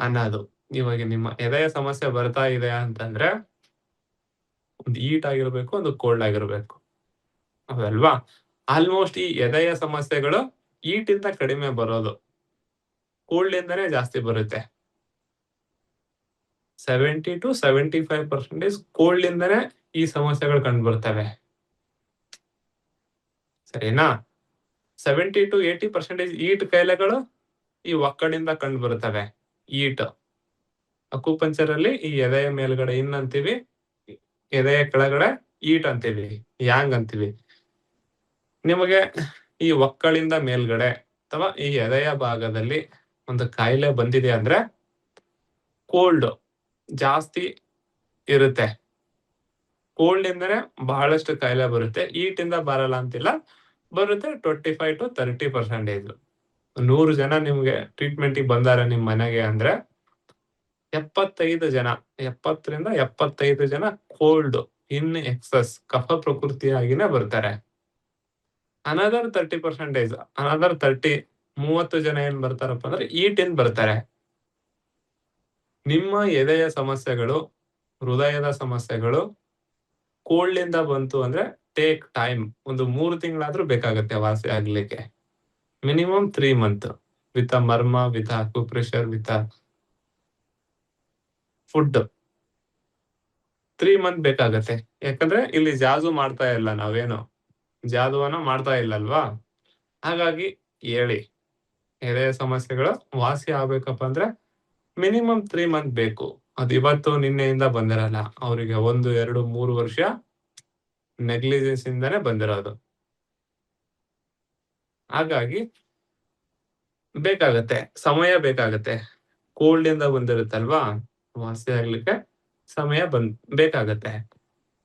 ಅನ್ನೋದು. ಇವಾಗ ನಿಮ್ಮ ಎದೆಯ ಸಮಸ್ಯೆ ಬರ್ತಾ ಇದೆ ಅಂತಂದ್ರೆ ಒಂದು ಹೀಟ್ ಆಗಿರ್ಬೇಕು, ಒಂದು ಕೋಲ್ಡ್ ಆಗಿರ್ಬೇಕು. ಹೌದಲ್ವಾ? ಆಲ್ಮೋಸ್ಟ್ ಈ ಎದೆಯ ಸಮಸ್ಯೆಗಳು ಹೀಟ್ ಇಂದ ಕಡಿಮೆ ಬರೋದು. ಕೋಲ್ಡ್ ಇಂದಾನೇ ಜಾಸ್ತಿ ಬರುತ್ತೆ. 70-75% ಕೋಲ್ಡ್ ಇಂದಾನೇ ಈ ಸಮಸ್ಯೆಗಳು ಕಂಡುಬರ್ತವೆ. ಸರಿನಾ? 70-80% ಹೀಟ್ ಕಾಯಿಲೆಗಳು ಈ ಒಕ್ಕಡಿಂದ ಕಂಡು ಬರುತ್ತವೆ. ಹೀಟ್ ಅಕ್ಯುಪಂಕ್ಚರ್ ಅಲ್ಲಿ ಈ ಎದೆಯ ಮೇಲ್ಗಡೆ ಇನ್ ಅಂತೀವಿ, ಎದೆಯ ಕೆಳಗಡೆ ಹೀಟ್ ಅಂತೀವಿ, ಯಾಂಗ್ ಅಂತೀವಿ. ನಿಮಗೆ ಈ ಒಕ್ಕಳಿಂದ ಮೇಲ್ಗಡೆ ಅಥವಾ ಈ ಎದೆಯ ಭಾಗದಲ್ಲಿ ಒಂದು ಕಾಯಿಲೆ ಬಂದಿದೆ ಅಂದ್ರೆ ಕೋಲ್ಡ್ ಜಾಸ್ತಿ ಇರುತ್ತೆ. ಕೋಲ್ಡ್ ಇಂದನೇ ಬಹಳಷ್ಟು ಕಾಯಿಲೆ ಬರುತ್ತೆ. ಹೀಟ್ ಇಂದ ಬರಲ್ಲ ಅಂತಿಲ್ಲ, ಬರುತ್ತೆ 25-30%. 100 ಜನ ನಿಮ್ಗೆ ಟ್ರೀಟ್ಮೆಂಟ್ ಬಂದಾರೆ ನಿಮ್ ಮನೆಗೆ ಅಂದ್ರೆ 75 ಜನ, 70-75 ಜನ ಕೋಲ್ಡ್ ಇನ್ ಎಕ್ಸಸ್ ಕಫ ಪ್ರಕೃತಿಯಾಗಿನೇ ಬರ್ತಾರೆ. ಅನದರ್ 30%, 30 ಜನ ಏನ್ ಬರ್ತಾರಪ್ಪ ಅಂದ್ರೆ ಹೀಟ್ ಇಂದ ಬರ್ತಾರೆ. ನಿಮ್ಮ ಎದೆಯ ಸಮಸ್ಯೆಗಳು, ಹೃದಯದ ಸಮಸ್ಯೆಗಳು ಕೋಲ್ಡ್ ಇಂದ ಬಂತು ಅಂದ್ರೆ ಟೇಕ್ ಟೈಮ್. ಒಂದು 3 ತಿಂಗಳಾದ್ರೂ ಬೇಕಾಗುತ್ತೆ ವಾಸಿ ಆಗ್ಲಿಕ್ಕೆ. ಮಿನಿಮಮ್ 3 ಮಂತ್ ವಿತ್ ಮರ್ಮ, with acupressure, with food 3 month ಬೇಕಾಗತ್ತೆ. ಯಾಕಂದ್ರೆ ಇಲ್ಲಿ ಜಾದು ಮಾಡ್ತಾ ಇಲ್ಲ, ನಾವೇನು ಜಾದುವನ್ನ ಮಾಡ್ತಾ ಇಲ್ಲಲ್ವಾ? ಹಾಗಾಗಿ ಹೇಳಿ, ಎದೆಯ ಸಮಸ್ಯೆಗಳು ವಾಸಿ ಆಗ್ಬೇಕಪ್ಪ ಅಂದ್ರೆ ಮಿನಿಮಮ್ 3 ಮಂತ್ ಬೇಕು. ಅದು ಇವತ್ತು ನಿನ್ನೆಯಿಂದ ಬಂದಿರಲ್ಲ. ಅವರಿಗೆ 1, 2, 3 ವರ್ಷ ನೆಗ್ಲಿಜೆನ್ಸ್ ಇಂದಾನೆ ಬಂದಿರೋದು. ಹಾಗಾಗಿ ಬೇಕಾಗತ್ತೆ, ಸಮಯ ಬೇಕಾಗತ್ತೆ. ಕೋಲ್ಡ್ ಇಂದ ಬಂದಿರುತ್ತಲ್ವಾ, ವಾಸಿ ಆಗ್ಲಿಕ್ಕೆ ಸಮಯ ಬೇಕಾಗತ್ತೆ.